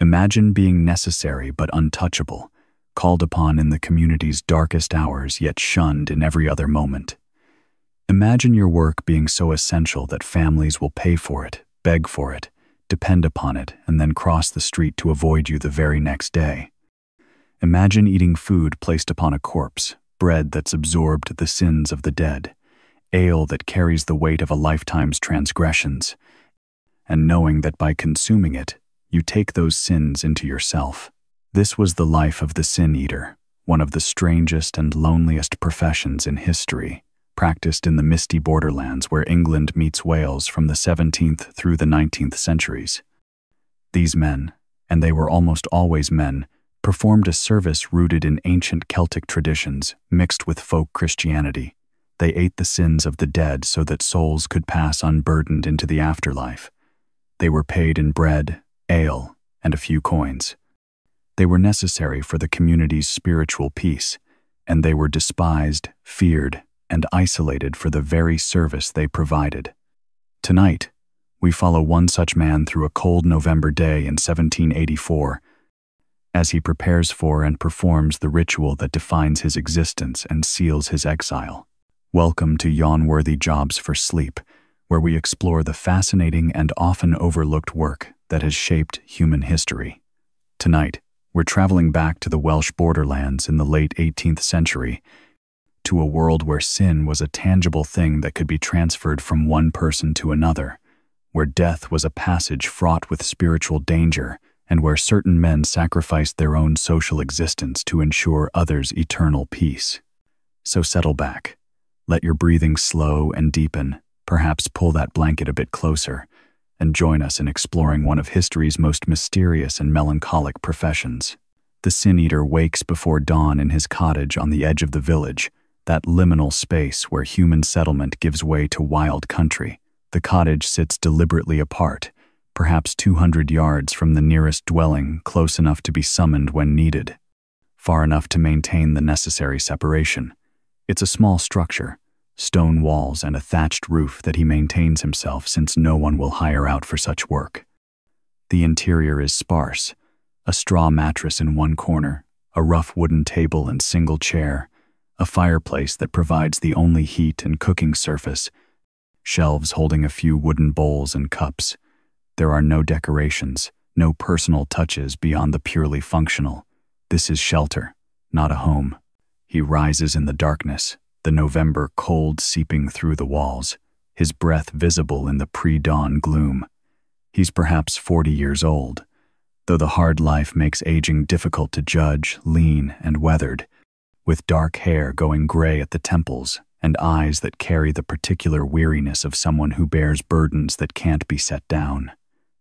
Imagine being necessary but untouchable, called upon in the community's darkest hours yet shunned in every other moment. Imagine your work being so essential that families will pay for it, beg for it, depend upon it, and then cross the street to avoid you the very next day. Imagine eating food placed upon a corpse, bread that's absorbed the sins of the dead, ale that carries the weight of a lifetime's transgressions, and knowing that by consuming it, you take those sins into yourself. This was the life of the sin eater, one of the strangest and loneliest professions in history, practiced in the misty borderlands where England meets Wales from the 17th through the 19th centuries. These men, and they were almost always men, performed a service rooted in ancient Celtic traditions mixed with folk Christianity. They ate the sins of the dead so that souls could pass unburdened into the afterlife. They were paid in bread, ale, and a few coins. They were necessary for the community's spiritual peace, and they were despised, feared, and isolated for the very service they provided. Tonight, we follow one such man through a cold November day in 1784, as he prepares for and performs the ritual that defines his existence and seals his exile. Welcome to Yawnworthy Jobs for Sleep, where we explore the fascinating and often overlooked work that has shaped human history. Tonight, we're traveling back to the Welsh borderlands in the late 18th century, to a world where sin was a tangible thing that could be transferred from one person to another, where death was a passage fraught with spiritual danger, and where certain men sacrificed their own social existence to ensure others' eternal peace. So settle back, let your breathing slow and deepen, perhaps pull that blanket a bit closer, and join us in exploring one of history's most mysterious and melancholic professions. The sin eater wakes before dawn in his cottage on the edge of the village, that liminal space where human settlement gives way to wild country. The cottage sits deliberately apart, perhaps 200 yards from the nearest dwelling, close enough to be summoned when needed, far enough to maintain the necessary separation. It's a small structure, stone walls and a thatched roof that he maintains himself since no one will hire out for such work. The interior is sparse, a straw mattress in one corner, a rough wooden table and single chair, a fireplace that provides the only heat and cooking surface, shelves holding a few wooden bowls and cups. There are no decorations, no personal touches beyond the purely functional. This is shelter, not a home. He rises in the darkness, the November cold seeping through the walls, his breath visible in the pre-dawn gloom. He's perhaps 40 years old, though the hard life makes aging difficult to judge, lean and weathered, with dark hair going gray at the temples and eyes that carry the particular weariness of someone who bears burdens that can't be set down.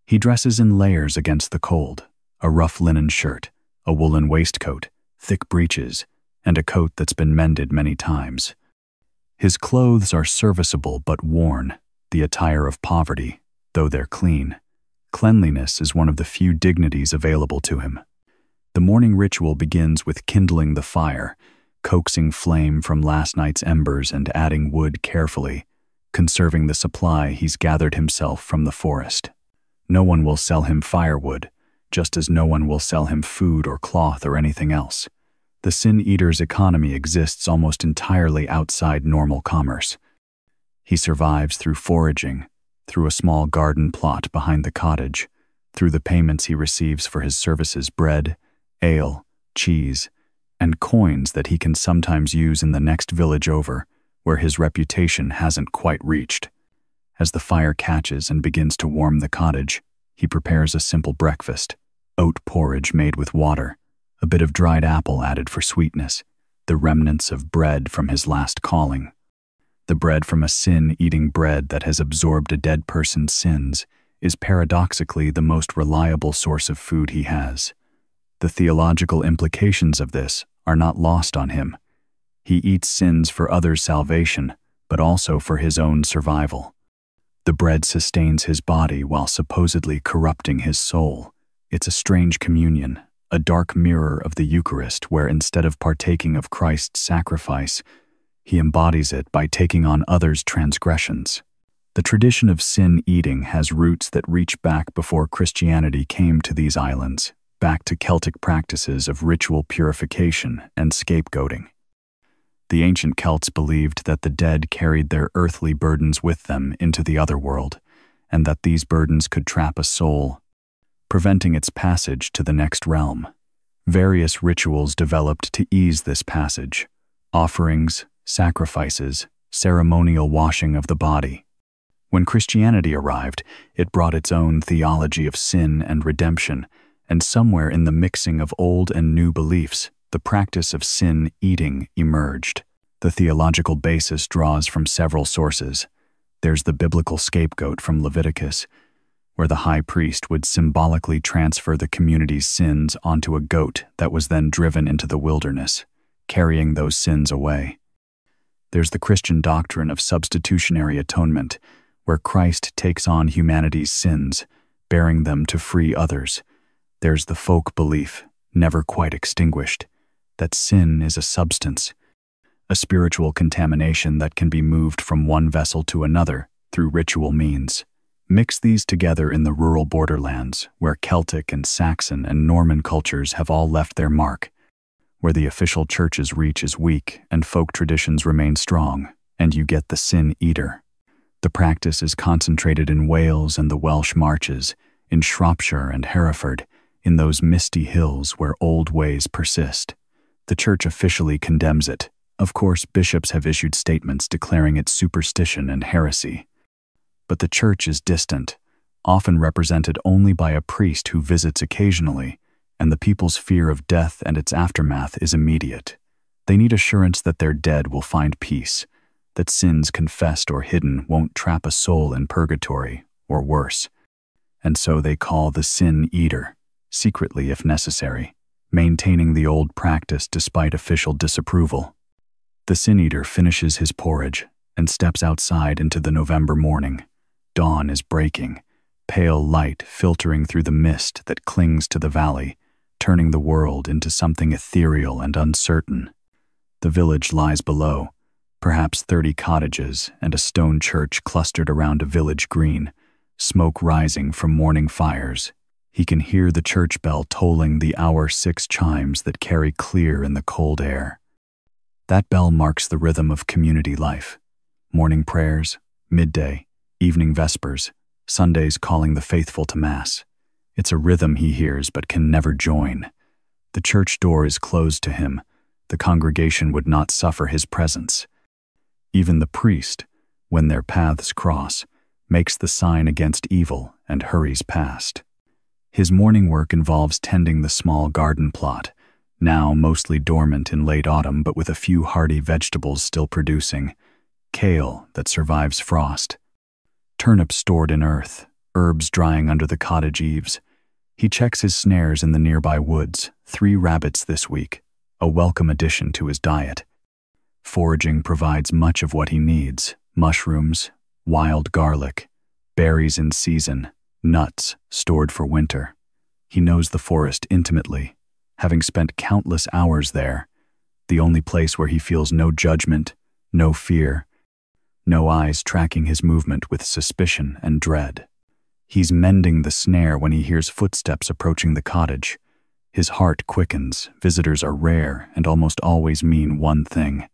He dresses in layers against the cold, a rough linen shirt, a woolen waistcoat, thick breeches, and a coat that's been mended many times. His clothes are serviceable but worn, the attire of poverty, though they're clean. Cleanliness is one of the few dignities available to him. The morning ritual begins with kindling the fire, coaxing flame from last night's embers and adding wood carefully, conserving the supply he's gathered himself from the forest. No one will sell him firewood, just as no one will sell him food or cloth or anything else. The sin eater's economy exists almost entirely outside normal commerce. He survives through foraging, through a small garden plot behind the cottage, through the payments he receives for his services: bread, ale, cheese, and coins that he can sometimes use in the next village over, where his reputation hasn't quite reached. As the fire catches and begins to warm the cottage, he prepares a simple breakfast: oat porridge made with water, a bit of dried apple added for sweetness, the remnants of bread from his last calling. The bread from a sin-eating bread that has absorbed a dead person's sins is paradoxically the most reliable source of food he has. The theological implications of this are not lost on him. He eats sins for others' salvation, but also for his own survival. The bread sustains his body while supposedly corrupting his soul. It's a strange communion, a dark mirror of the Eucharist where instead of partaking of Christ's sacrifice, he embodies it by taking on others' transgressions. The tradition of sin-eating has roots that reach back before Christianity came to these islands, back to Celtic practices of ritual purification and scapegoating. The ancient Celts believed that the dead carried their earthly burdens with them into the other world, and that these burdens could trap a soul, preventing its passage to the next realm. Various rituals developed to ease this passage: offerings, sacrifices, ceremonial washing of the body. When Christianity arrived, it brought its own theology of sin and redemption, and somewhere in the mixing of old and new beliefs, the practice of sin-eating emerged. The theological basis draws from several sources. There's the biblical scapegoat from Leviticus, where the high priest would symbolically transfer the community's sins onto a goat that was then driven into the wilderness, carrying those sins away. There's the Christian doctrine of substitutionary atonement, where Christ takes on humanity's sins, bearing them to free others. There's the folk belief, never quite extinguished, that sin is a substance, a spiritual contamination that can be moved from one vessel to another through ritual means. Mix these together in the rural borderlands, where Celtic and Saxon and Norman cultures have all left their mark, where the official church's reach is weak and folk traditions remain strong, and you get the sin-eater. The practice is concentrated in Wales and the Welsh Marches, in Shropshire and Hereford, in those misty hills where old ways persist. The church officially condemns it. Of course, bishops have issued statements declaring it superstition and heresy. But the church is distant, often represented only by a priest who visits occasionally, and the people's fear of death and its aftermath is immediate. They need assurance that their dead will find peace, that sins confessed or hidden won't trap a soul in purgatory, or worse. And so they call the sin-eater, secretly if necessary, maintaining the old practice despite official disapproval. The sin-eater finishes his porridge and steps outside into the November morning. Dawn is breaking, pale light filtering through the mist that clings to the valley, turning the world into something ethereal and uncertain. The village lies below, perhaps 30 cottages and a stone church clustered around a village green, smoke rising from morning fires. He can hear the church bell tolling the hour 6 chimes that carry clear in the cold air. That bell marks the rhythm of community life. Morning prayers, midday, evening vespers, Sundays calling the faithful to Mass. It's a rhythm he hears but can never join. The church door is closed to him. The congregation would not suffer his presence. Even the priest, when their paths cross, makes the sign against evil and hurries past. His morning work involves tending the small garden plot, now mostly dormant in late autumn but with a few hardy vegetables still producing, kale that survives frost, turnips stored in earth, herbs drying under the cottage eaves. He checks his snares in the nearby woods, 3 rabbits this week, a welcome addition to his diet. Foraging provides much of what he needs: mushrooms, wild garlic, berries in season, nuts stored for winter. He knows the forest intimately, having spent countless hours there, the only place where he feels no judgment, no fear, no eyes tracking his movement with suspicion and dread. He's mending the snare when he hears footsteps approaching the cottage. His heart quickens. Visitors are rare and almost always mean one thing.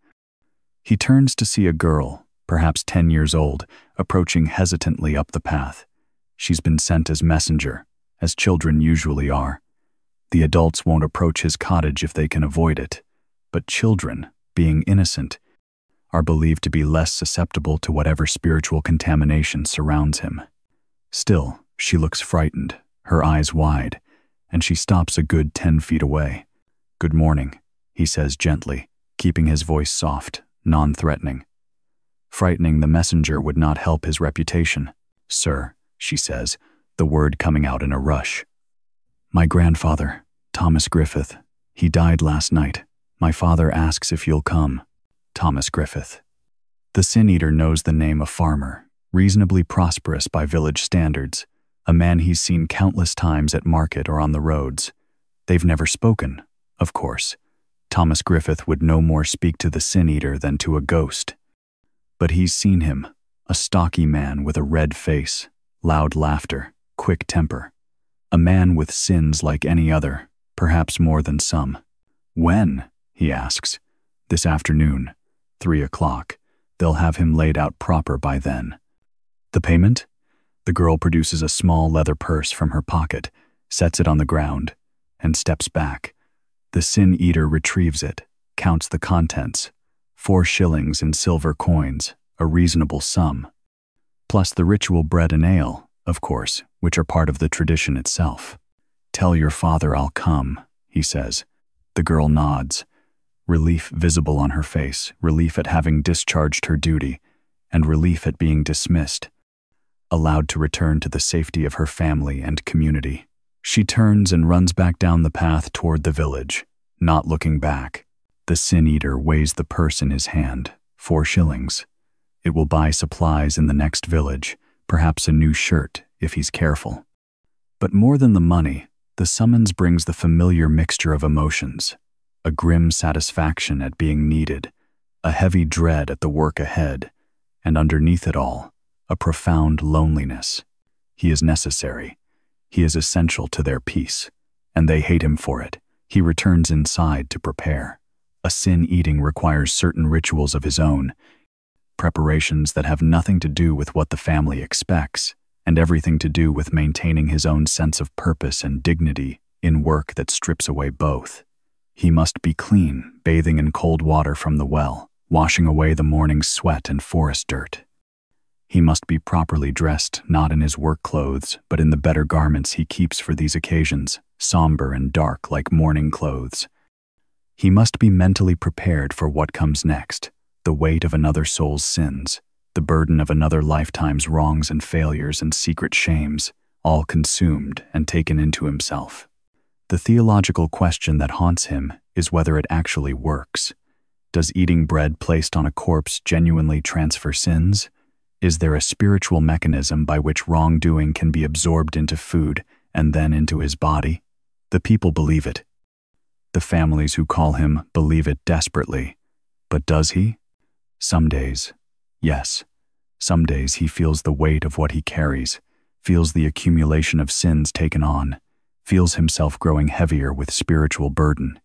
He turns to see a girl, perhaps 10 years old, approaching hesitantly up the path. She's been sent as messenger, as children usually are. The adults won't approach his cottage if they can avoid it, but children, being innocent, are believed to be less susceptible to whatever spiritual contamination surrounds him. Still, she looks frightened, her eyes wide, and she stops a good 10 feet away. "Good morning," he says gently, keeping his voice soft, non-threatening. Frightening the messenger would not help his reputation. "Sir," she says, the word coming out in a rush. "My grandfather, Thomas Griffith, he died last night. My father asks if you'll come." Thomas Griffith. The sin-eater knows the name of farmer, reasonably prosperous by village standards, a man he's seen countless times at market or on the roads. They've never spoken, of course. Thomas Griffith would no more speak to the sin-eater than to a ghost. But he's seen him, A stocky man with a red face, loud laughter, quick temper. A man with sins like any other, perhaps more than some. "When?" he asks. "This afternoon, 3 o'clock. They'll have him laid out proper by then." "The payment?" The girl produces a small leather purse from her pocket, sets it on the ground, and steps back. The sin-eater retrieves it, counts the contents. 4 shillings in silver coins, a reasonable sum. Plus the ritual bread and ale, of course, which are part of the tradition itself. "Tell your father I'll come," he says. The girl nods. Relief visible on her face, relief at having discharged her duty, and relief at being dismissed, allowed to return to the safety of her family and community. She turns and runs back down the path toward the village, not looking back. The sin-eater weighs the purse in his hand, 4 shillings. It will buy supplies in the next village, perhaps a new shirt, if he's careful. But more than the money, the summons brings the familiar mixture of emotions. A grim satisfaction at being needed, a heavy dread at the work ahead, and underneath it all, a profound loneliness. He is necessary. He is essential to their peace, and they hate him for it. He returns inside to prepare. A sin-eating requires certain rituals of his own, preparations that have nothing to do with what the family expects, and everything to do with maintaining his own sense of purpose and dignity in work that strips away both. He must be clean, bathing in cold water from the well, washing away the morning's sweat and forest dirt. He must be properly dressed, not in his work clothes, but in the better garments he keeps for these occasions, somber and dark like mourning clothes. He must be mentally prepared for what comes next, the weight of another soul's sins, the burden of another lifetime's wrongs and failures and secret shames, all consumed and taken into himself. The theological question that haunts him is whether it actually works. Does eating bread placed on a corpse genuinely transfer sins? Is there a spiritual mechanism by which wrongdoing can be absorbed into food and then into his body? The people believe it. The families who call him believe it desperately. But does he? Some days, yes. Some days he feels the weight of what he carries, feels the accumulation of sins taken on, feels himself growing heavier with spiritual burden.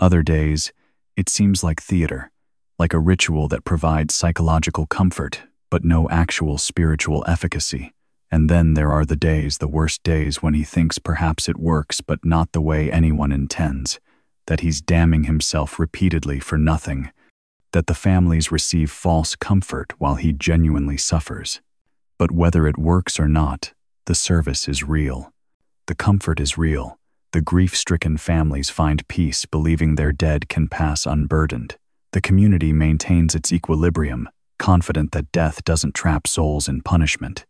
Other days, it seems like theater, like a ritual that provides psychological comfort, but no actual spiritual efficacy. And then there are the days, the worst days, when he thinks perhaps it works, but not the way anyone intends, that he's damning himself repeatedly for nothing, that the families receive false comfort while he genuinely suffers. But whether it works or not, the service is real. The comfort is real. The grief-stricken families find peace believing their dead can pass unburdened. The community maintains its equilibrium, confident that death doesn't trap souls in punishment.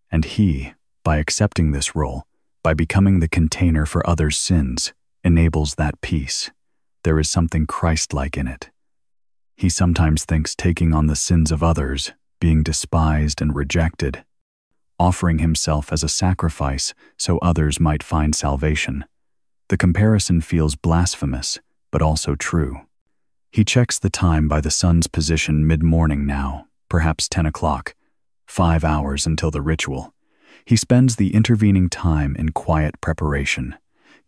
And he, by accepting this role, by becoming the container for others' sins, enables that peace. There is something Christ-like in it. He sometimes thinks taking on the sins of others, being despised and rejected, offering himself as a sacrifice so others might find salvation. The comparison feels blasphemous, but also true. He checks the time by the sun's position mid-morning now, perhaps 10 o'clock, 5 hours until the ritual. He spends the intervening time in quiet preparation,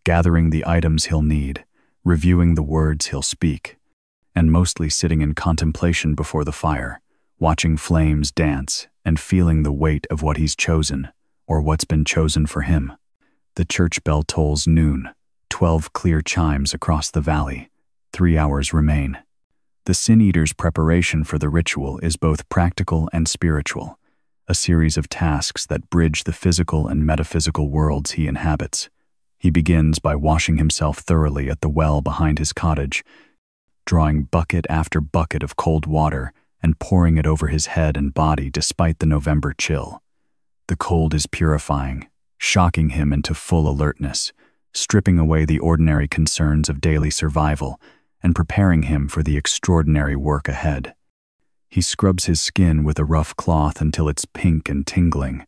gathering the items he'll need, reviewing the words he'll speak, and mostly sitting in contemplation before the fire, watching flames dance and feeling the weight of what he's chosen, or what's been chosen for him. The church bell tolls noon, 12 clear chimes across the valley. 3 hours remain. The sin-eater's preparation for the ritual is both practical and spiritual, a series of tasks that bridge the physical and metaphysical worlds he inhabits. He begins by washing himself thoroughly at the well behind his cottage, drawing bucket after bucket of cold water and pouring it over his head and body despite the November chill. The cold is purifying, shocking him into full alertness, stripping away the ordinary concerns of daily survival and preparing him for the extraordinary work ahead. He scrubs his skin with a rough cloth until it's pink and tingling,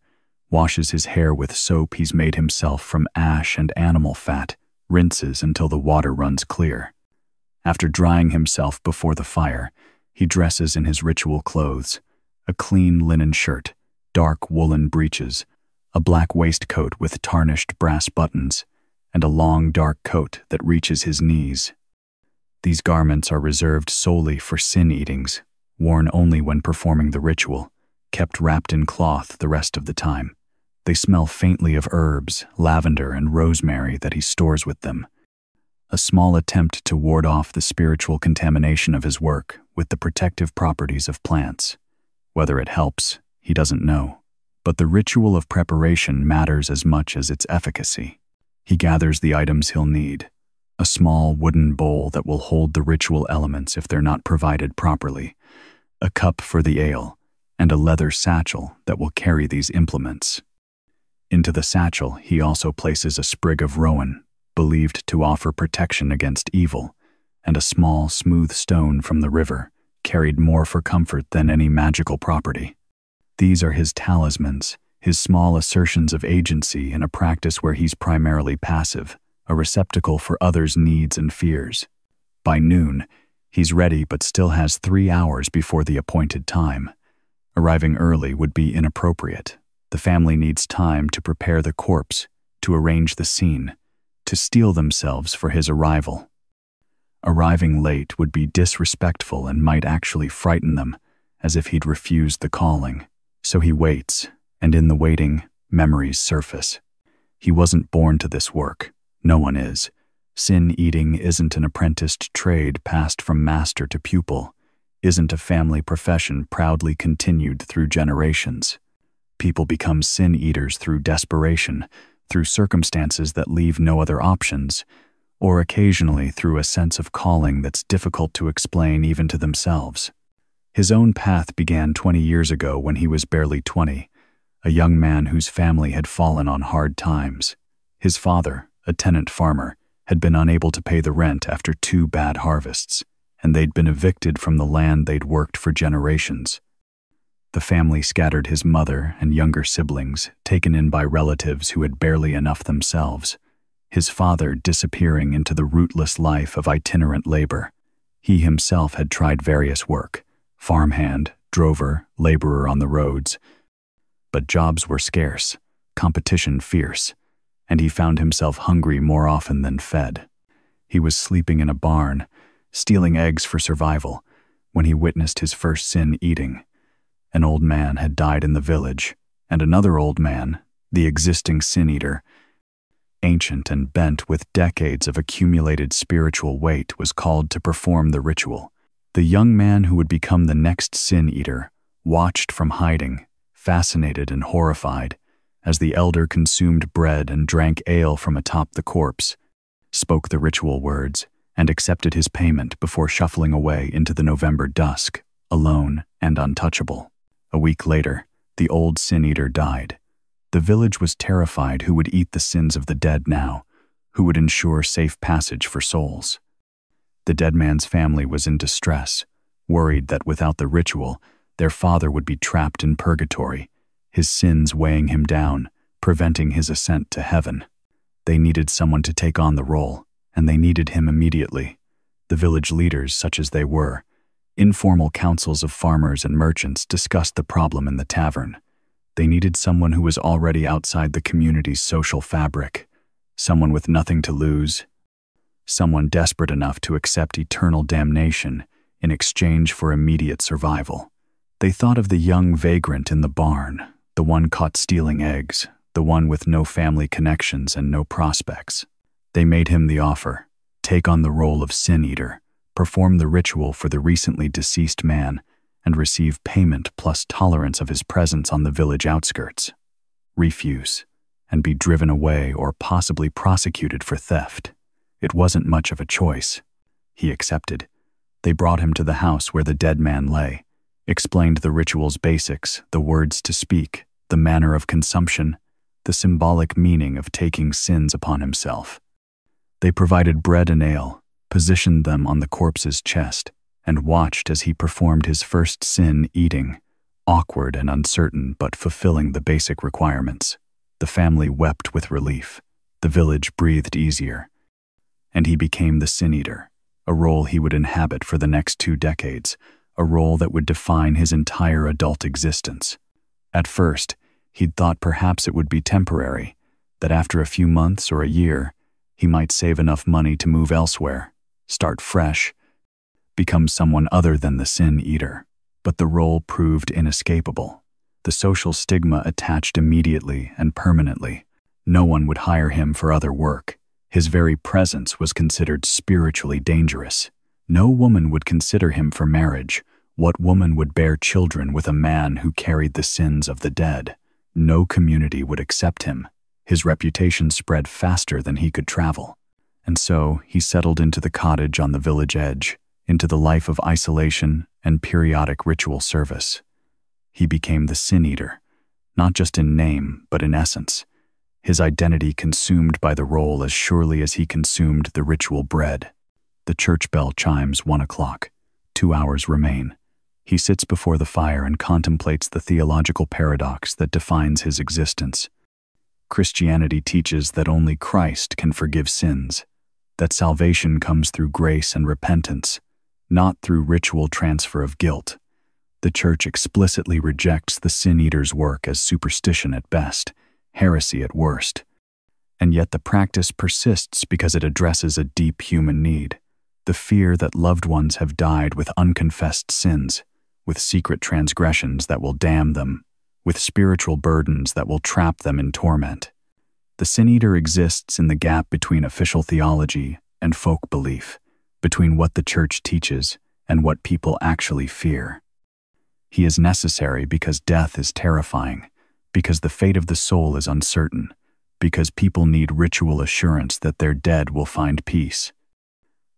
washes his hair with soap he's made himself from ash and animal fat, rinses until the water runs clear. After drying himself before the fire, he dresses in his ritual clothes, a clean linen shirt, dark woolen breeches, a black waistcoat with tarnished brass buttons, and a long dark coat that reaches his knees. These garments are reserved solely for sin-eatings, worn only when performing the ritual, kept wrapped in cloth the rest of the time. They smell faintly of herbs, lavender, and rosemary that he stores with them. A small attempt to ward off the spiritual contamination of his work with the protective properties of plants. Whether it helps, he doesn't know. But the ritual of preparation matters as much as its efficacy. He gathers the items he'll need. A small wooden bowl that will hold the ritual elements if they're not provided properly, a cup for the ale, and a leather satchel that will carry these implements. Into the satchel, he also places a sprig of rowan, believed to offer protection against evil, and a small, smooth stone from the river, carried more for comfort than any magical property. These are his talismans, his small assertions of agency in a practice where he's primarily passive, a receptacle for others' needs and fears. By noon, he's ready but still has 3 hours before the appointed time. Arriving early would be inappropriate. The family needs time to prepare the corpse, to arrange the scene, to steel themselves for his arrival. Arriving late would be disrespectful and might actually frighten them, as if he'd refused the calling. So he waits, and in the waiting, memories surface. He wasn't born to this work. No one is. Sin-eating isn't an apprenticed trade passed from master to pupil, isn't a family profession proudly continued through generations. People become sin-eaters through desperation, through circumstances that leave no other options, or occasionally through a sense of calling that's difficult to explain even to themselves. His own path began 20 years ago when he was barely 20, a young man whose family had fallen on hard times. His father, a tenant farmer, had been unable to pay the rent after 2 bad harvests, and they'd been evicted from the land they'd worked for generations. The family scattered his mother and younger siblings, taken in by relatives who had barely enough themselves. His father disappearing into the rootless life of itinerant labor. He himself had tried various work, farmhand, drover, laborer on the roads. But jobs were scarce, competition fierce, and he found himself hungry more often than fed. He was sleeping in a barn, stealing eggs for survival, when he witnessed his first sin eating. An old man had died in the village, and another old man, the existing sin-eater, ancient and bent with decades of accumulated spiritual weight, was called to perform the ritual. The young man who would become the next sin-eater watched from hiding, fascinated and horrified, as the elder consumed bread and drank ale from atop the corpse, spoke the ritual words, and accepted his payment before shuffling away into the November dusk, alone and untouchable. A week later, the old sin-eater died. The village was terrified who would eat the sins of the dead now, who would ensure safe passage for souls. The dead man's family was in distress, worried that without the ritual, their father would be trapped in purgatory, his sins weighing him down, preventing his ascent to heaven. They needed someone to take on the role, and they needed him immediately. The village leaders, such as they were, informal councils of farmers and merchants, discussed the problem in the tavern. They needed someone who was already outside the community's social fabric, someone with nothing to lose, someone desperate enough to accept eternal damnation in exchange for immediate survival. They thought of the young vagrant in the barn, the one caught stealing eggs, the one with no family connections and no prospects. They made him the offer: take on the role of sin-eater, perform the ritual for the recently deceased man, and receive payment plus tolerance of his presence on the village outskirts. Refuse, and be driven away or possibly prosecuted for theft. It wasn't much of a choice. He accepted. They brought him to the house where the dead man lay, explained the ritual's basics, the words to speak, the manner of consumption, the symbolic meaning of taking sins upon himself. They provided bread and ale, positioned them on the corpse's chest, and watched as he performed his first sin eating, awkward and uncertain but fulfilling the basic requirements. The family wept with relief. The village breathed easier. And he became the sin-eater, a role he would inhabit for the next 2 decades, a role that would define his entire adult existence. At first, he'd thought perhaps it would be temporary, that after a few months or a year, he might save enough money to move elsewhere, start fresh, become someone other than the sin eater. But the role proved inescapable. The social stigma attached immediately and permanently. No one would hire him for other work. His very presence was considered spiritually dangerous. No woman would consider him for marriage. What woman would bear children with a man who carried the sins of the dead? No community would accept him. His reputation spread faster than he could travel. And so he settled into the cottage on the village edge, into the life of isolation and periodic ritual service. He became the sin eater, not just in name, but in essence. His identity consumed by the role as surely as he consumed the ritual bread. The church bell chimes 1 o'clock. 2 hours remain. He sits before the fire and contemplates the theological paradox that defines his existence. Christianity teaches that only Christ can forgive sins, that salvation comes through grace and repentance, not through ritual transfer of guilt. The church explicitly rejects the sin eater's work as superstition at best, heresy at worst. And yet the practice persists because it addresses a deep human need, the fear that loved ones have died with unconfessed sins, with secret transgressions that will damn them, with spiritual burdens that will trap them in torment. The sin eater exists in the gap between official theology and folk belief, between what the church teaches and what people actually fear. He is necessary because death is terrifying, because the fate of the soul is uncertain, because people need ritual assurance that their dead will find peace.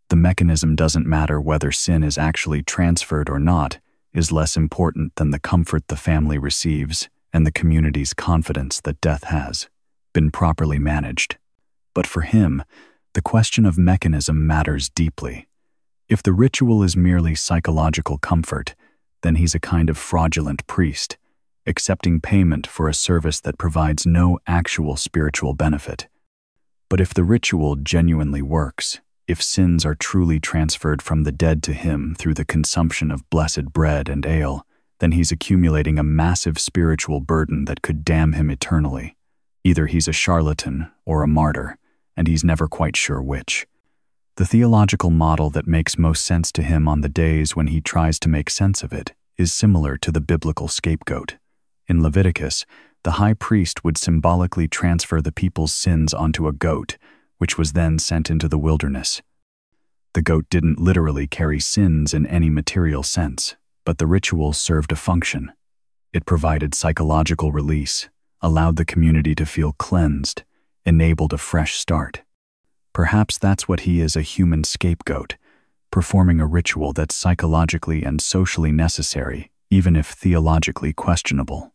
The mechanism doesn't matter whether sin is actually transferred or not, is less important than the comfort the family receives and the community's confidence that death has been properly managed. But for him, the question of mechanism matters deeply. If the ritual is merely psychological comfort, then he's a kind of fraudulent priest, accepting payment for a service that provides no actual spiritual benefit. But if the ritual genuinely works, if sins are truly transferred from the dead to him through the consumption of blessed bread and ale, then he's accumulating a massive spiritual burden that could damn him eternally. Either he's a charlatan or a martyr, and he's never quite sure which. The theological model that makes most sense to him on the days when he tries to make sense of it is similar to the biblical scapegoat. In Leviticus, the high priest would symbolically transfer the people's sins onto a goat, which was then sent into the wilderness. The goat didn't literally carry sins in any material sense, but the ritual served a function. It provided psychological release, allowed the community to feel cleansed, enabled a fresh start. Perhaps that's what he is, a human scapegoat, performing a ritual that's psychologically and socially necessary, even if theologically questionable.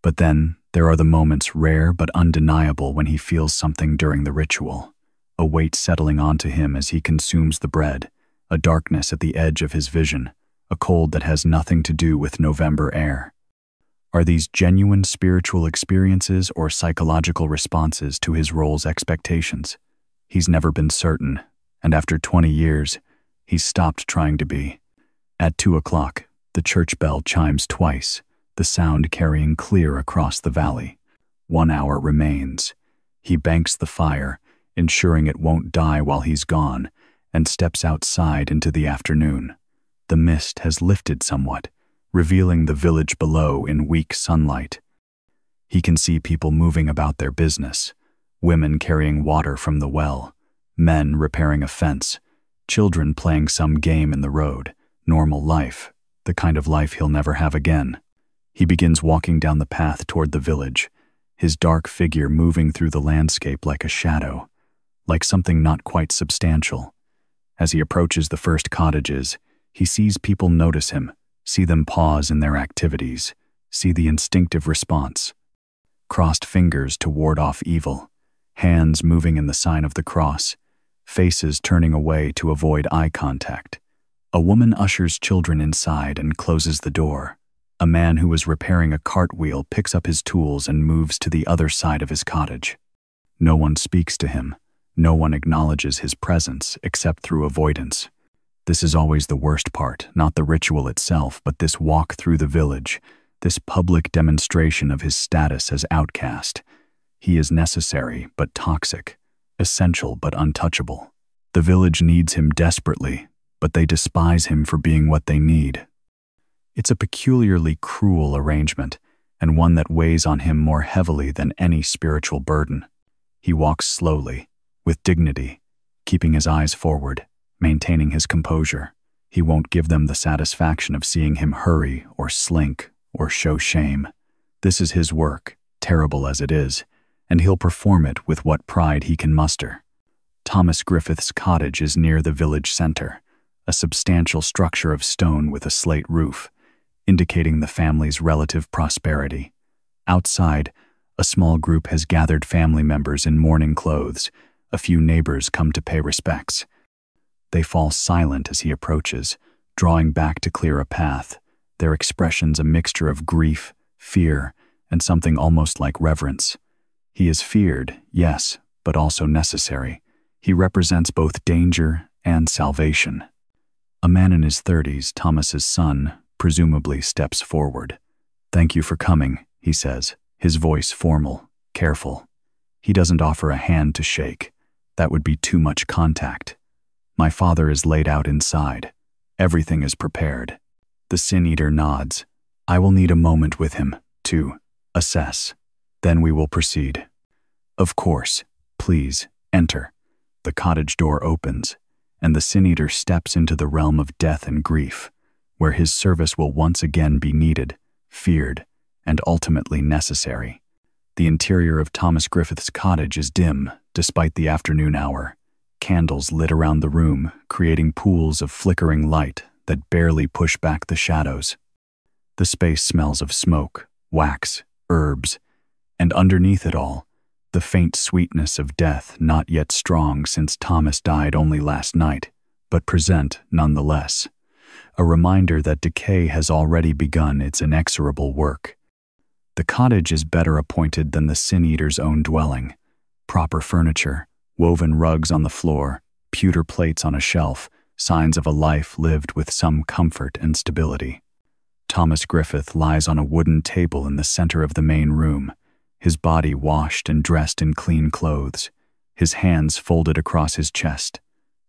But then, there are the moments, rare but undeniable, when he feels something during the ritual. A weight settling onto him as he consumes the bread, a darkness at the edge of his vision, a cold that has nothing to do with November air. Are these genuine spiritual experiences or psychological responses to his role's expectations? He's never been certain, and after 20 years, he's stopped trying to be. At 2 o'clock, the church bell chimes twice, the sound carrying clear across the valley. 1 hour remains. He banks the fire, ensuring it won't die while he's gone, and steps outside into the afternoon. The mist has lifted somewhat, revealing the village below in weak sunlight. He can see people moving about their business, women carrying water from the well, men repairing a fence, children playing some game in the road. Normal life, the kind of life he'll never have again. He begins walking down the path toward the village, his dark figure moving through the landscape like a shadow, like something not quite substantial. As he approaches the first cottages, he sees people notice him, see them pause in their activities, see the instinctive response. Crossed fingers to ward off evil, hands moving in the sign of the cross, faces turning away to avoid eye contact. A woman ushers children inside and closes the door. A man who is repairing a cartwheel picks up his tools and moves to the other side of his cottage. No one speaks to him. No one acknowledges his presence except through avoidance. This is always the worst part, not the ritual itself, but this walk through the village, this public demonstration of his status as outcast. He is necessary but toxic, essential but untouchable. The village needs him desperately, but they despise him for being what they need. It's a peculiarly cruel arrangement, and one that weighs on him more heavily than any spiritual burden. He walks slowly, with dignity, keeping his eyes forward, maintaining his composure. He won't give them the satisfaction of seeing him hurry or slink or show shame. This is his work, terrible as it is, and he'll perform it with what pride he can muster. Thomas Griffith's cottage is near the village center, a substantial structure of stone with a slate roof, indicating the family's relative prosperity. Outside, a small group has gathered family members in mourning clothes. A few neighbors come to pay respects. They fall silent as he approaches, drawing back to clear a path, their expressions a mixture of grief, fear, and something almost like reverence. He is feared, yes, but also necessary. He represents both danger and salvation. A man in his 30s, Thomas's son, presumably steps forward. "Thank you for coming," he says, his voice formal, careful. He doesn't offer a hand to shake. That would be too much contact. "My father is laid out inside. Everything is prepared." The sin-eater nods. "I will need a moment with him, to assess. Then we will proceed." "Of course. Please, enter." The cottage door opens, and the sin-eater steps into the realm of death and grief, where his service will once again be needed, feared, and ultimately necessary. The interior of Thomas Griffith's cottage is dim, despite the afternoon hour. Candles lit around the room, creating pools of flickering light that barely push back the shadows. The space smells of smoke, wax, herbs, and underneath it all, the faint sweetness of death, not yet strong since Thomas died only last night, but present nonetheless. A reminder that decay has already begun its inexorable work. The cottage is better appointed than the sin-eater's own dwelling. Proper furniture, woven rugs on the floor, pewter plates on a shelf, signs of a life lived with some comfort and stability. Thomas Griffith lies on a wooden table in the center of the main room, his body washed and dressed in clean clothes, his hands folded across his chest.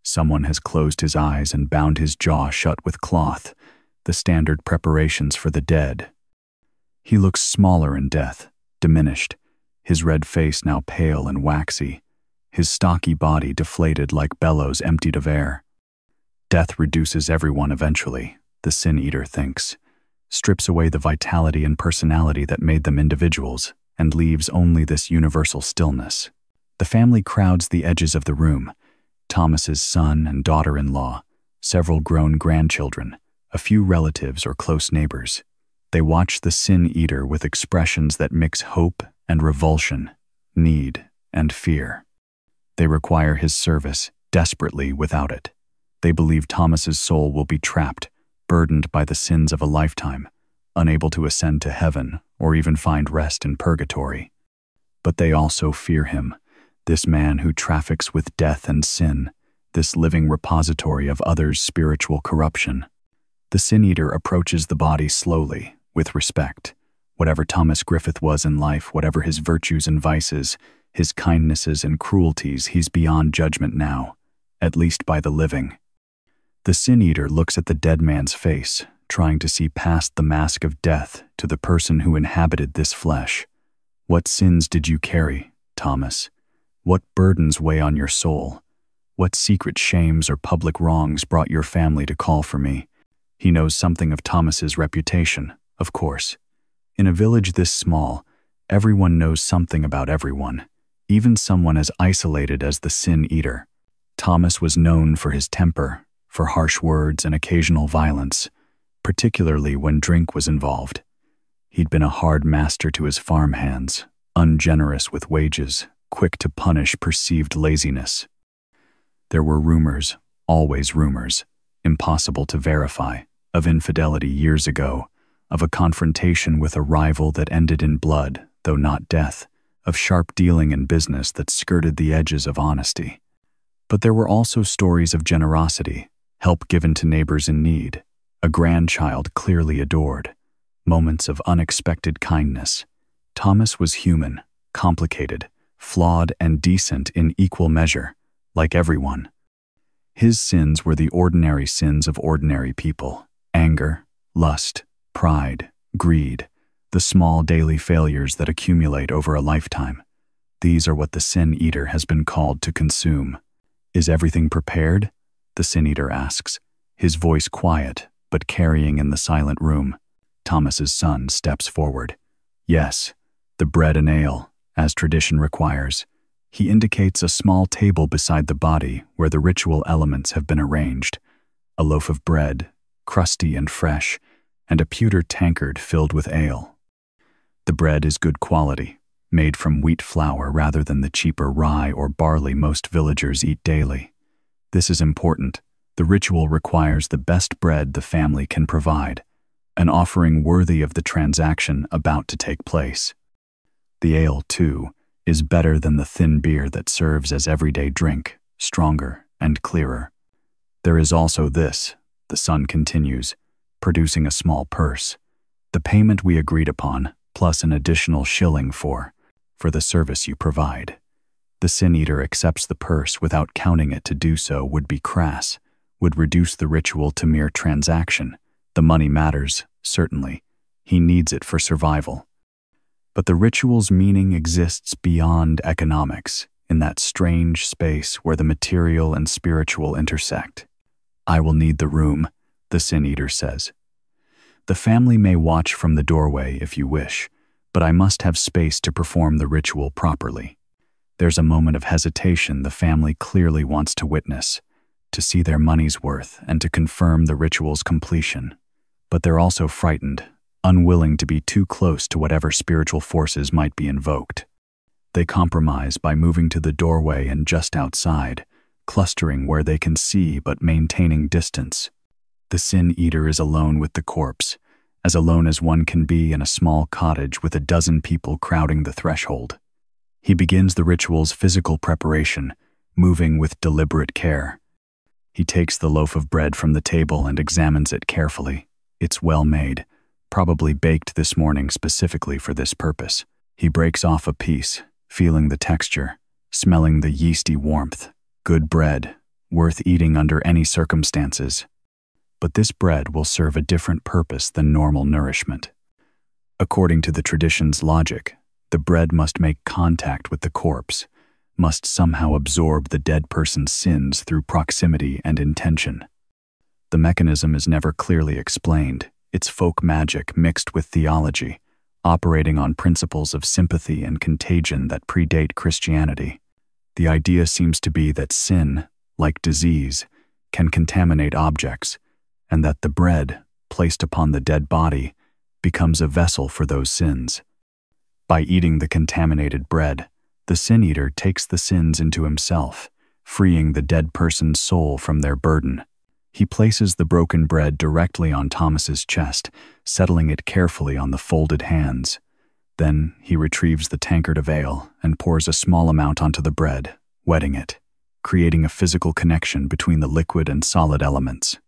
Someone has closed his eyes and bound his jaw shut with cloth, the standard preparations for the dead. He looks smaller in death, diminished, his red face now pale and waxy, his stocky body deflated like bellows emptied of air. Death reduces everyone eventually, the sin-eater thinks, strips away the vitality and personality that made them individuals, and leaves only this universal stillness. The family crowds the edges of the room, Thomas's son and daughter-in-law, several grown grandchildren, a few relatives or close neighbors. They watch the sin-eater with expressions that mix hope and revulsion, need and fear. They require his service desperately without it. They believe Thomas's soul will be trapped, burdened by the sins of a lifetime, unable to ascend to heaven or even find rest in purgatory. But they also fear him, this man who traffics with death and sin, this living repository of others' spiritual corruption. The sin-eater approaches the body slowly, with respect. Whatever Thomas Griffith was in life, whatever his virtues and vices, his kindnesses and cruelties, he's beyond judgment now, at least by the living. The sin-eater looks at the dead man's face, trying to see past the mask of death to the person who inhabited this flesh. "What sins did you carry, Thomas? What burdens weigh on your soul? What secret shames or public wrongs brought your family to call for me?" He knows something of Thomas's reputation, of course. In a village this small, everyone knows something about everyone, even someone as isolated as the sin-eater. Thomas was known for his temper, for harsh words and occasional violence, particularly when drink was involved. He'd been a hard master to his farmhands, ungenerous with wages, quick to punish perceived laziness. There were rumors, always rumors, impossible to verify, of infidelity years ago, of a confrontation with a rival that ended in blood, though not death, of sharp dealing in business that skirted the edges of honesty. But there were also stories of generosity, help given to neighbors in need, a grandchild clearly adored, moments of unexpected kindness. Thomas was human, complicated, flawed, and decent in equal measure, like everyone. His sins were the ordinary sins of ordinary people: anger, lust, pride, greed, the small daily failures that accumulate over a lifetime. These are what the sin-eater has been called to consume. Is everything prepared? The sin-eater asks, his voice quiet, but carrying in the silent room. Thomas's son steps forward. Yes, the bread and ale, as tradition requires. He indicates a small table beside the body where the ritual elements have been arranged. A loaf of bread, crusty and fresh, and a pewter tankard filled with ale. The bread is good quality, made from wheat flour rather than the cheaper rye or barley most villagers eat daily. This is important. The ritual requires the best bread the family can provide, an offering worthy of the transaction about to take place. The ale, too, is better than the thin beer that serves as everyday drink, stronger and clearer. There is also this, the son continues, producing a small purse. The payment we agreed upon, plus an additional shilling for the service you provide. The sin-eater accepts the purse without counting it. To do so would be crass, would reduce the ritual to mere transaction. The money matters, certainly. He needs it for survival. But the ritual's meaning exists beyond economics, in that strange space where the material and spiritual intersect. I will need the room, the sin-eater says. The family may watch from the doorway if you wish, but I must have space to perform the ritual properly. There's a moment of hesitation the family clearly wants to witness, to see their money's worth and to confirm the ritual's completion. But they're also frightened, unwilling to be too close to whatever spiritual forces might be invoked. They compromise by moving to the doorway and just outside, clustering where they can see but maintaining distance. The sin-eater is alone with the corpse, as alone as one can be in a small cottage with a dozen people crowding the threshold. He begins the ritual's physical preparation, moving with deliberate care. He takes the loaf of bread from the table and examines it carefully. It's well made, probably baked this morning specifically for this purpose. He breaks off a piece, feeling the texture, smelling the yeasty warmth. Good bread, worth eating under any circumstances. But this bread will serve a different purpose than normal nourishment. According to the tradition's logic, the bread must make contact with the corpse, must somehow absorb the dead person's sins through proximity and intention. The mechanism is never clearly explained. It's folk magic mixed with theology, operating on principles of sympathy and contagion that predate Christianity. The idea seems to be that sin, like disease, can contaminate objects, and that the bread, placed upon the dead body, becomes a vessel for those sins. By eating the contaminated bread, the sin-eater takes the sins into himself, freeing the dead person's soul from their burden. He places the broken bread directly on Thomas's chest, settling it carefully on the folded hands. Then he retrieves the tankard of ale and pours a small amount onto the bread, wetting it, creating a physical connection between the liquid and solid elements.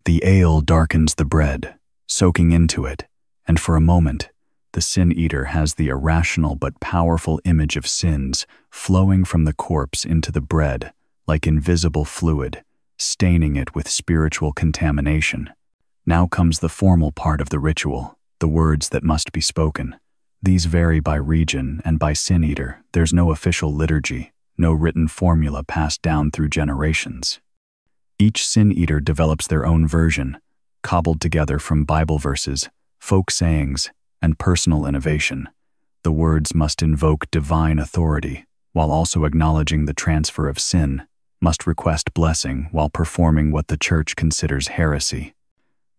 The ale darkens the bread, soaking into it, and for a moment, the sin-eater has the irrational but powerful image of sins flowing from the corpse into the bread like invisible fluid, staining it with spiritual contamination. Now comes the formal part of the ritual, the words that must be spoken. These vary by region and by sin-eater. There's no official liturgy, no written formula passed down through generations. Each sin-eater develops their own version, cobbled together from Bible verses, folk sayings, and personal innovation. The words must invoke divine authority, while also acknowledging the transfer of sin, must request blessing while performing what the church considers heresy.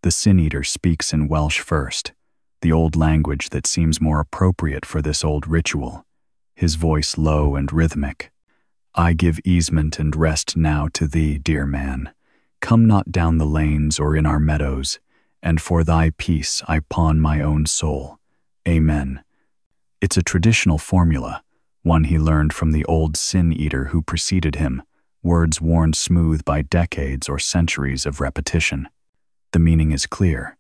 The sin-eater speaks in Welsh first, the old language that seems more appropriate for this old ritual, his voice low and rhythmic. I give easement and rest now to thee, dear man. Come not down the lanes or in our meadows, and for thy peace I pawn my own soul. Amen. It's a traditional formula, one he learned from the old sin-eater who preceded him, words worn smooth by decades or centuries of repetition. The meaning is clear.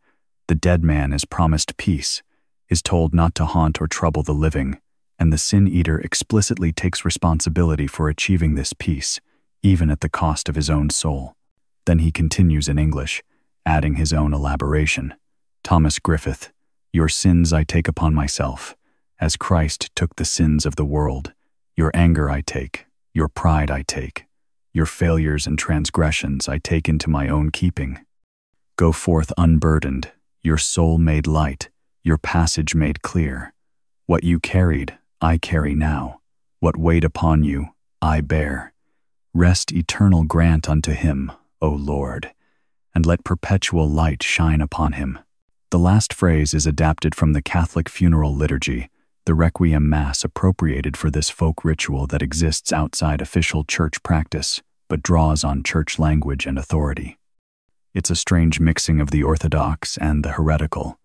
The dead man is promised peace, is told not to haunt or trouble the living, and the sin-eater explicitly takes responsibility for achieving this peace, even at the cost of his own soul. Then he continues in English, adding his own elaboration. Thomas Griffith, your sins I take upon myself, as Christ took the sins of the world. Your anger I take, your pride I take, your failures and transgressions I take into my own keeping. Go forth unburdened, your soul made light, your passage made clear. What you carried, I carry now. What weighed upon you, I bear. Rest eternal grant unto him, O Lord, and let perpetual light shine upon him. The last phrase is adapted from the Catholic funeral liturgy, the Requiem Mass appropriated for this folk ritual that exists outside official church practice, but draws on church language and authority. It's a strange mixing of the orthodox and the heretical,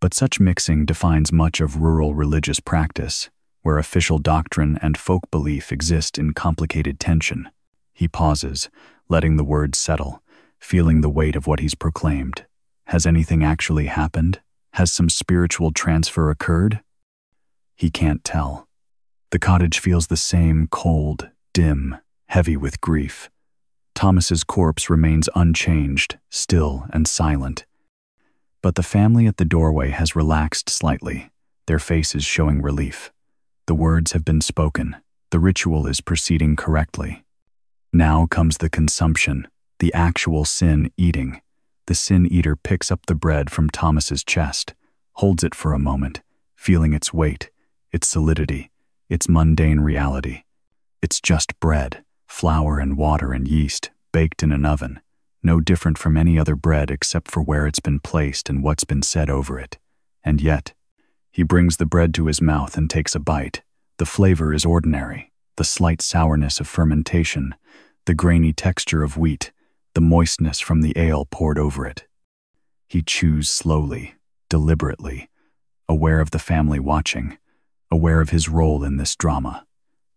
but such mixing defines much of rural religious practice, where official doctrine and folk belief exist in complicated tension. He pauses, letting the words settle, feeling the weight of what he's proclaimed. Has anything actually happened? Has some spiritual transfer occurred? He can't tell. The cottage feels the same, cold, dim, heavy with grief. Thomas's corpse remains unchanged, still and silent. But the family at the doorway has relaxed slightly, their faces showing relief. The words have been spoken. The ritual is proceeding correctly. Now comes the consumption, the actual sin-eating. The sin-eater picks up the bread from Thomas's chest, holds it for a moment, feeling its weight, its solidity, its mundane reality. It's just bread, flour and water and yeast, baked in an oven, no different from any other bread except for where it's been placed and what's been said over it. And yet, he brings the bread to his mouth and takes a bite. The flavor is ordinary, the slight sourness of fermentation, the grainy texture of wheat, the moistness from the ale poured over it. He chews slowly, deliberately, aware of the family watching, aware of his role in this drama.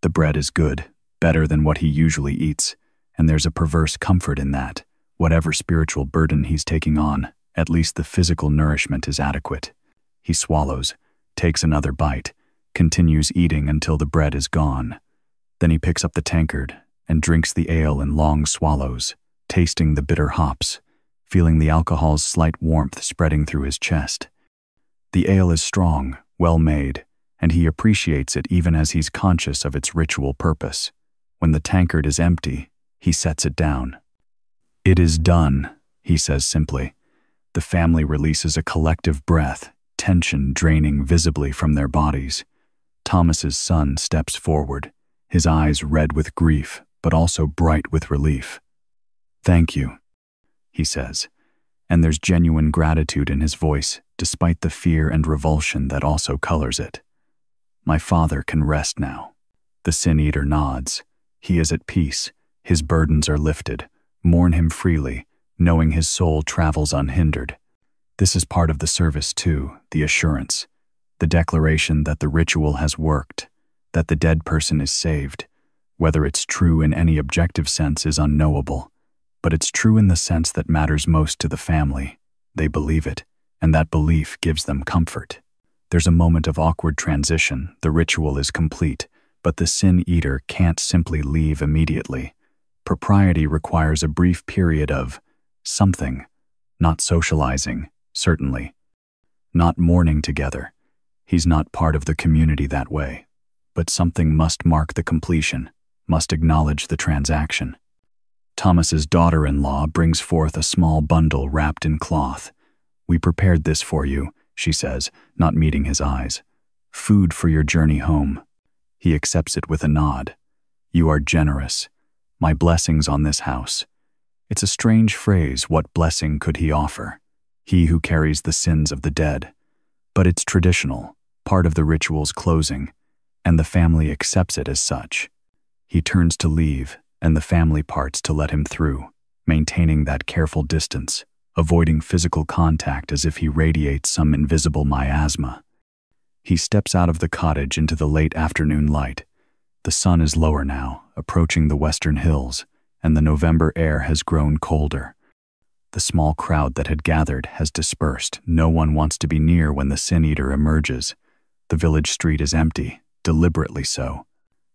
The bread is good, better than what he usually eats, and there's a perverse comfort in that. Whatever spiritual burden he's taking on, at least the physical nourishment is adequate. He swallows, takes another bite, continues eating until the bread is gone. Then he picks up the tankard and drinks the ale in long swallows, tasting the bitter hops, feeling the alcohol's slight warmth spreading through his chest. The ale is strong, well made, and he appreciates it even as he's conscious of its ritual purpose. When the tankard is empty, he sets it down. It is done, he says simply. The family releases a collective breath, tension draining visibly from their bodies. Thomas's son steps forward, his eyes red with grief, but also bright with relief. Thank you, he says, and there's genuine gratitude in his voice, despite the fear and revulsion that also colors it. My father can rest now. The sin-eater nods. He is at peace. His burdens are lifted. Mourn him freely, knowing his soul travels unhindered. This is part of the service too, the assurance, the declaration that the ritual has worked, that the dead person is saved. Whether it's true in any objective sense is unknowable, but it's true in the sense that matters most to the family. They believe it, and that belief gives them comfort. There's a moment of awkward transition. The ritual is complete, but the sin-eater can't simply leave immediately. Propriety requires a brief period of something, not socializing, certainly, not mourning together. He's not part of the community that way, but something must mark the completion, must acknowledge the transaction. Thomas's daughter-in-law brings forth a small bundle wrapped in cloth. We prepared this for you, she says, not meeting his eyes. Food for your journey home. He accepts it with a nod. You are generous. My blessings on this house. It's a strange phrase. What blessing could he offer? He who carries the sins of the dead. But it's traditional, part of the ritual's closing, and the family accepts it as such. He turns to leave, and the family parts to let him through, maintaining that careful distance, avoiding physical contact as if he radiates some invisible miasma. He steps out of the cottage into the late afternoon light. The sun is lower now, approaching the western hills, and the November air has grown colder. The small crowd that had gathered has dispersed. No one wants to be near when the sin-eater emerges. The village street is empty, deliberately so.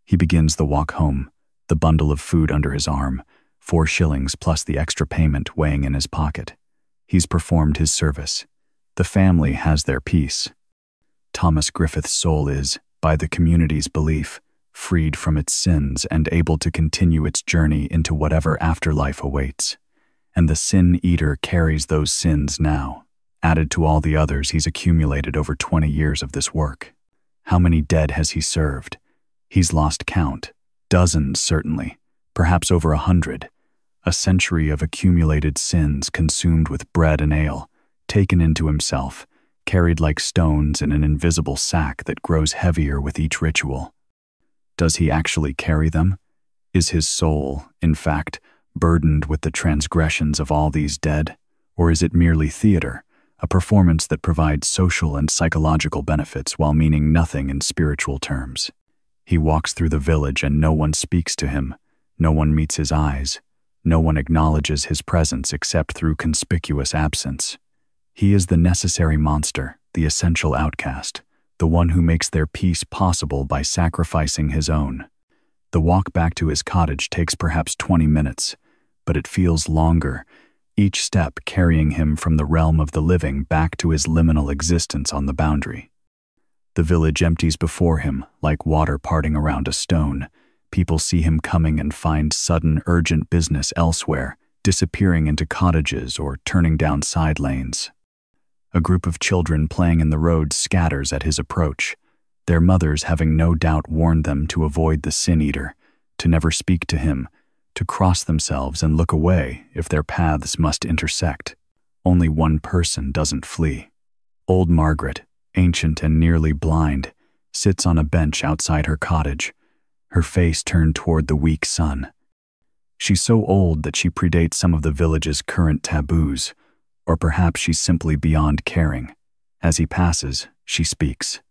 He begins the walk home, the bundle of food under his arm, 4 shillings plus the extra payment weighing in his pocket. He's performed his service. The family has their peace. Thomas Griffith's soul is, by the community's belief, freed from its sins and able to continue its journey into whatever afterlife awaits. And the sin-eater carries those sins now, added to all the others he's accumulated over 20 years of this work. How many dead has he served? He's lost count. Dozens, certainly. Perhaps over 100. A century of accumulated sins consumed with bread and ale, taken into himself, carried like stones in an invisible sack that grows heavier with each ritual. Does he actually carry them? Is his soul, in fact, burdened with the transgressions of all these dead? Or is it merely theater, a performance that provides social and psychological benefits while meaning nothing in spiritual terms? He walks through the village and no one speaks to him, no one meets his eyes, no one acknowledges his presence except through conspicuous absence. He is the necessary monster, the essential outcast, the one who makes their peace possible by sacrificing his own. The walk back to his cottage takes perhaps 20 minutes, but it feels longer, each step carrying him from the realm of the living back to his liminal existence on the boundary. The village empties before him, like water parting around a stone. People see him coming and find sudden, urgent business elsewhere, disappearing into cottages or turning down side lanes. A group of children playing in the road scatters at his approach, their mothers having no doubt warned them to avoid the sin-eater, to never speak to him, to cross themselves and look away if their paths must intersect. Only one person doesn't flee. Old Margaret, ancient and nearly blind, sits on a bench outside her cottage, her face turned toward the weak sun. She's so old that she predates some of the village's current taboos, or perhaps she's simply beyond caring. As he passes, she speaks.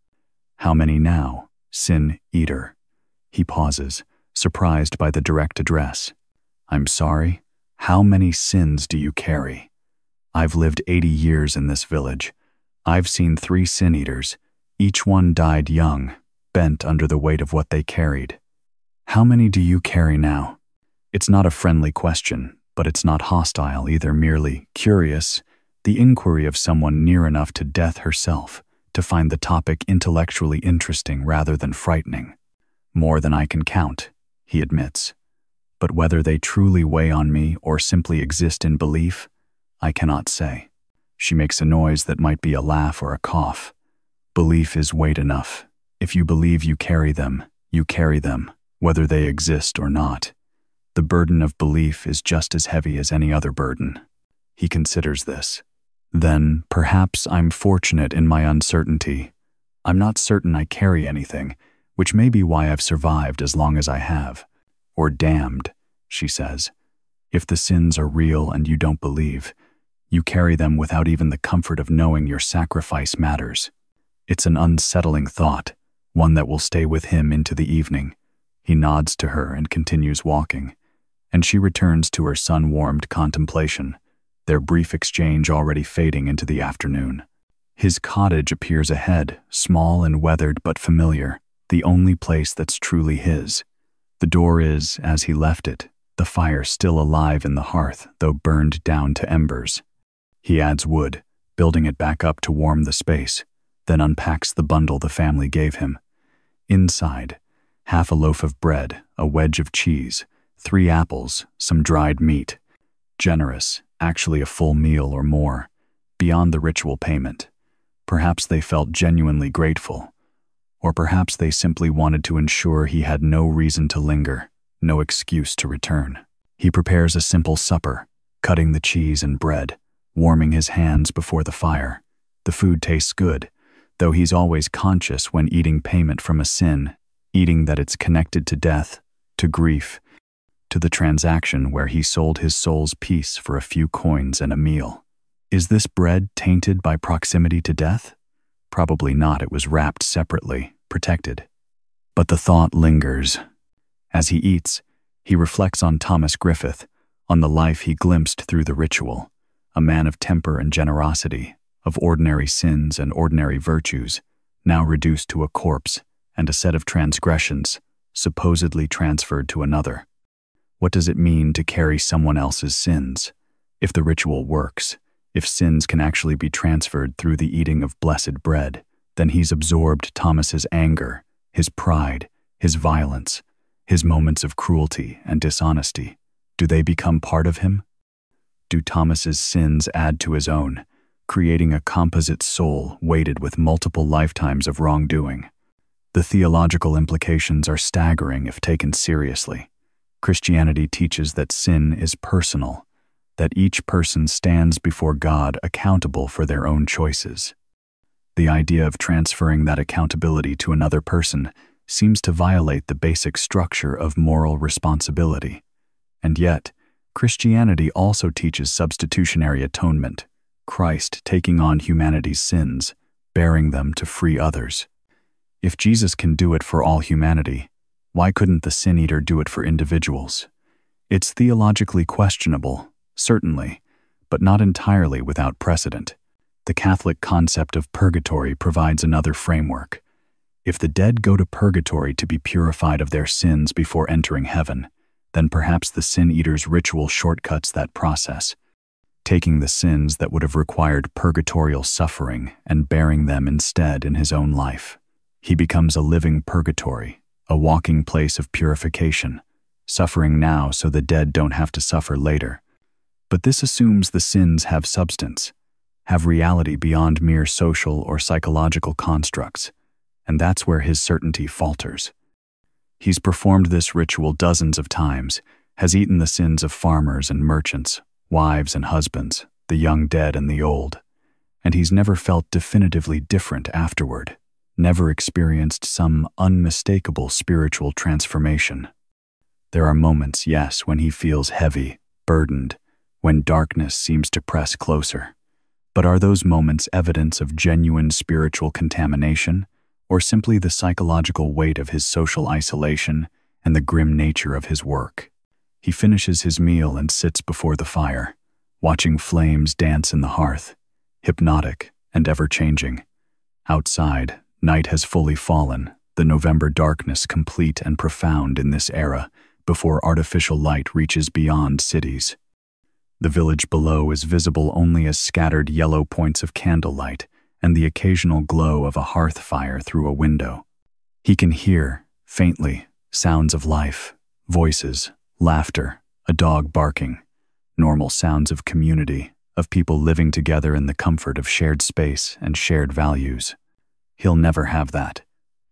How many now, sin-eater? He pauses, surprised by the direct address. I'm sorry, how many sins do you carry? I've lived 80 years in this village. I've seen 3 sin-eaters. Each one died young, bent under the weight of what they carried. How many do you carry now? It's not a friendly question, but it's not hostile either, merely curious, the inquiry of someone near enough to death herself to find the topic intellectually interesting rather than frightening. More than I can count, he admits. But whether they truly weigh on me or simply exist in belief, I cannot say. She makes a noise that might be a laugh or a cough. Belief is weight enough. If you believe you carry them, whether they exist or not. The burden of belief is just as heavy as any other burden. He considers this. Then, perhaps I'm fortunate in my uncertainty. I'm not certain I carry anything, which may be why I've survived as long as I have. Or damned, she says. If the sins are real and you don't believe, you carry them without even the comfort of knowing your sacrifice matters. It's an unsettling thought, one that will stay with him into the evening. He nods to her and continues walking, and she returns to her sun-warmed contemplation, their brief exchange already fading into the afternoon. His cottage appears ahead, small and weathered but familiar, the only place that's truly his. The door is, as he left it, the fire still alive in the hearth, though burned down to embers. He adds wood, building it back up to warm the space, then unpacks the bundle the family gave him. Inside, half a loaf of bread, a wedge of cheese, 3 apples, some dried meat. Generous, actually a full meal or more, beyond the ritual payment. Perhaps they felt genuinely grateful, or perhaps they simply wanted to ensure he had no reason to linger, no excuse to return. He prepares a simple supper, cutting the cheese and bread, warming his hands before the fire. The food tastes good, though he's always conscious when eating payment from a sin, eating that it's connected to death, to grief, to the transaction where he sold his soul's peace for a few coins and a meal. Is this bread tainted by proximity to death? Probably not. It was wrapped separately, protected. But the thought lingers. As he eats, He reflects on Thomas Griffith, on the life he glimpsed through the ritual, a man of temper and generosity, of ordinary sins and ordinary virtues, now reduced to a corpse and a set of transgressions, supposedly transferred to another. What does it mean to carry someone else's sins? If the ritual works, if sins can actually be transferred through the eating of blessed bread, then he's absorbed Thomas's anger, his pride, his violence, his moments of cruelty and dishonesty. Do they become part of him? Do Thomas's sins add to his own, creating a composite soul weighted with multiple lifetimes of wrongdoing? The theological implications are staggering if taken seriously. Christianity teaches that sin is personal, that each person stands before God accountable for their own choices. The idea of transferring that accountability to another person seems to violate the basic structure of moral responsibility. And yet, Christianity also teaches substitutionary atonement, Christ taking on humanity's sins, bearing them to free others. If Jesus can do it for all humanity, why couldn't the sin-eater do it for individuals? It's theologically questionable, certainly, but not entirely without precedent. The Catholic concept of purgatory provides another framework. If the dead go to purgatory to be purified of their sins before entering heaven, then perhaps the sin-eater's ritual shortcuts that process, taking the sins that would have required purgatorial suffering and bearing them instead in his own life. He becomes a living purgatory, a walking place of purification, suffering now so the dead don't have to suffer later. But this assumes the sins have substance, have reality beyond mere social or psychological constructs, and that's where his certainty falters. He's performed this ritual dozens of times, has eaten the sins of farmers and merchants, wives and husbands, the young dead and the old, and he's never felt definitively different afterward, never experienced some unmistakable spiritual transformation. There are moments, yes, when he feels heavy, burdened, when darkness seems to press closer. But are those moments evidence of genuine spiritual contamination, or simply the psychological weight of his social isolation and the grim nature of his work? He finishes his meal and sits before the fire, watching flames dance in the hearth, hypnotic and ever-changing. Outside, night has fully fallen, the November darkness complete and profound in this era, before artificial light reaches beyond cities. The village below is visible only as scattered yellow points of candlelight and the occasional glow of a hearth fire through a window. He can hear, faintly, sounds of life, voices, laughter, a dog barking, normal sounds of community, of people living together in the comfort of shared space and shared values. He'll never have that.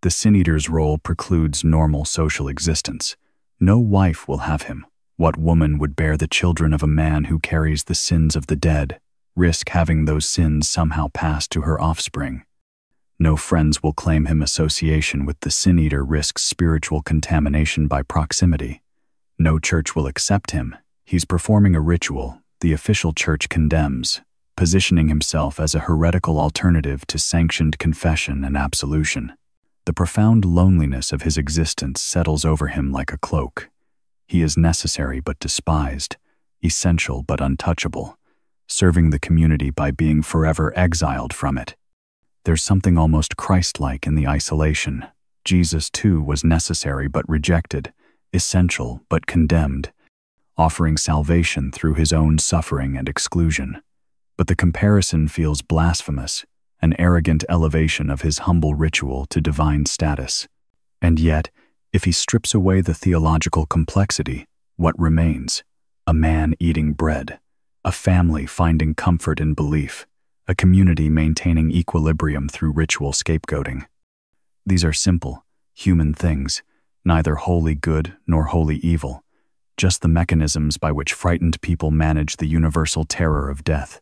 The sin-eater's role precludes normal social existence. No wife will have him. What woman would bear the children of a man who carries the sins of the dead, risk having those sins somehow passed to her offspring? No friends will claim him. Association with the sin-eater risks spiritual contamination by proximity. No church will accept him. He's performing a ritual the official church condemns, positioning himself as a heretical alternative to sanctioned confession and absolution. The profound loneliness of his existence settles over him like a cloak. He is necessary but despised, essential but untouchable, serving the community by being forever exiled from it. There's something almost Christ-like in the isolation. Jesus, too, was necessary but rejected, essential but condemned, offering salvation through his own suffering and exclusion. But the comparison feels blasphemous, an arrogant elevation of his humble ritual to divine status. And yet, if he strips away the theological complexity, what remains? A man eating bread, a family finding comfort in belief, a community maintaining equilibrium through ritual scapegoating. These are simple, human things, neither wholly good nor wholly evil, just the mechanisms by which frightened people manage the universal terror of death.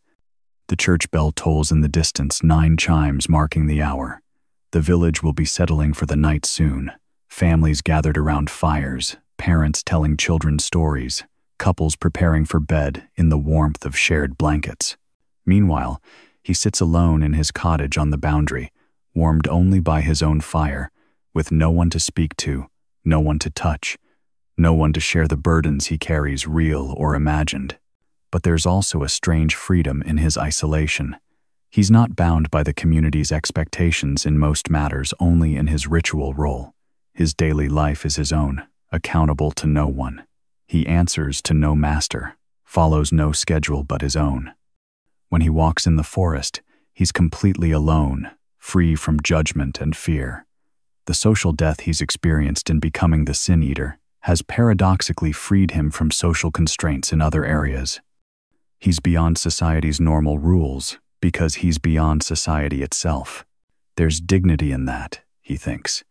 The church bell tolls in the distance, 9 chimes marking the hour. The village will be settling for the night soon. Families gathered around fires, parents telling children stories, couples preparing for bed in the warmth of shared blankets. Meanwhile, he sits alone in his cottage on the boundary, warmed only by his own fire, with no one to speak to, no one to touch, no one to share the burdens he carries, real or imagined. But there's also a strange freedom in his isolation. He's not bound by the community's expectations in most matters, only in his ritual role. His daily life is his own, accountable to no one. He answers to no master, follows no schedule but his own. When he walks in the forest, he's completely alone, free from judgment and fear. The social death he's experienced in becoming the Sin Eater has paradoxically freed him from social constraints in other areas. He's beyond society's normal rules because he's beyond society itself. There's dignity in that, he thinks.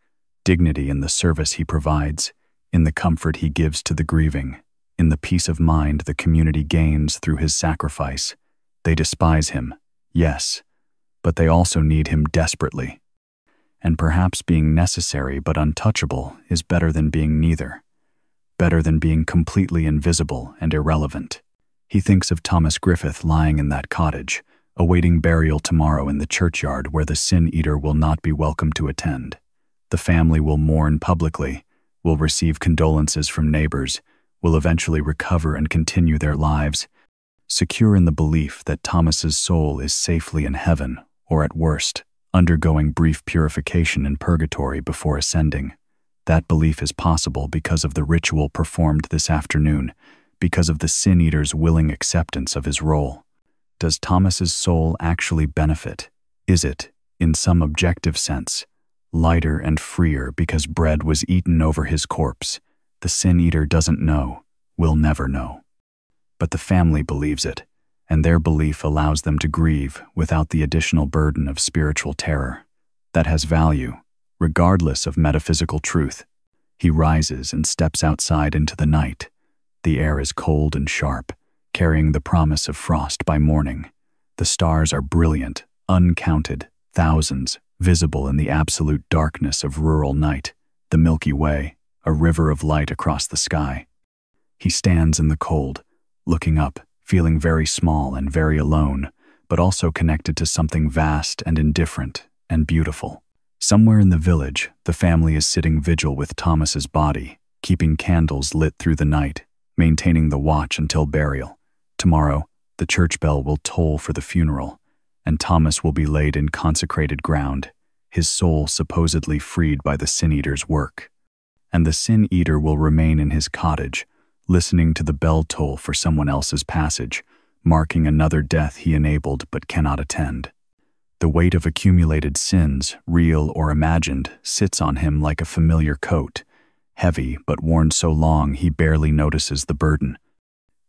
Dignity in the service he provides, in the comfort he gives to the grieving, in the peace of mind the community gains through his sacrifice. They despise him, yes, but they also need him desperately. And perhaps being necessary but untouchable is better than being neither. Better than being completely invisible and irrelevant. He thinks of Thomas Griffith lying in that cottage, awaiting burial tomorrow in the churchyard where the Sin Eater will not be welcome to attend. The family will mourn publicly, will receive condolences from neighbors, will eventually recover and continue their lives, secure in the belief that Thomas's soul is safely in heaven, or at worst, undergoing brief purification in purgatory before ascending. That belief is possible because of the ritual performed this afternoon, because of the Sin Eater's willing acceptance of his role. Does Thomas's soul actually benefit? Is it, in some objective sense, lighter and freer because bread was eaten over his corpse? The Sin Eater doesn't know, will never know. But the family believes it, and their belief allows them to grieve without the additional burden of spiritual terror. That has value, regardless of metaphysical truth. He rises and steps outside into the night. The air is cold and sharp, carrying the promise of frost by morning. The stars are brilliant, uncounted, thousands, visible in the absolute darkness of rural night. The Milky Way, a river of light across the sky. He stands in the cold, looking up, feeling very small and very alone, but also connected to something vast and indifferent and beautiful. Somewhere in the village, the family is sitting vigil with Thomas's body, keeping candles lit through the night, maintaining the watch until burial. Tomorrow, the church bell will toll for the funeral, and Thomas will be laid in consecrated ground, his soul supposedly freed by the Sin Eater's work. And the Sin Eater will remain in his cottage, listening to the bell toll for someone else's passage, marking another death he enabled but cannot attend. The weight of accumulated sins, real or imagined, sits on him like a familiar coat, heavy but worn so long he barely notices the burden.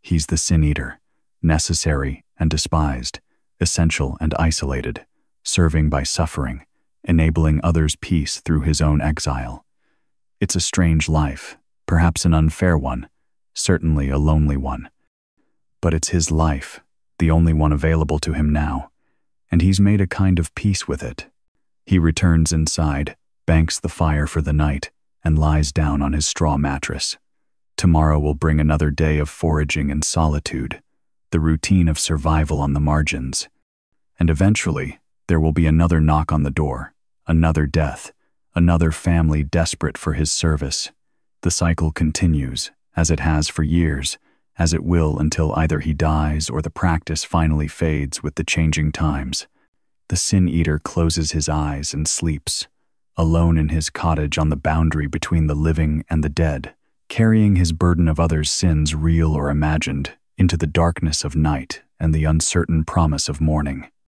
He's the Sin Eater, necessary and despised, essential and isolated, serving by suffering, enabling others' peace through his own exile. It's a strange life, perhaps an unfair one, certainly a lonely one. But it's his life, the only one available to him now, and he's made a kind of peace with it. He returns inside, banks the fire for the night, and lies down on his straw mattress. Tomorrow will bring another day of foraging and solitude, the routine of survival on the margins. And eventually, there will be another knock on the door, another death, another family desperate for his service. The cycle continues, as it has for years, as it will until either he dies or the practice finally fades with the changing times. The Sin Eater closes his eyes and sleeps, alone in his cottage on the boundary between the living and the dead, carrying his burden of others' sins, real or imagined, into the darkness of night and the uncertain promise of morning.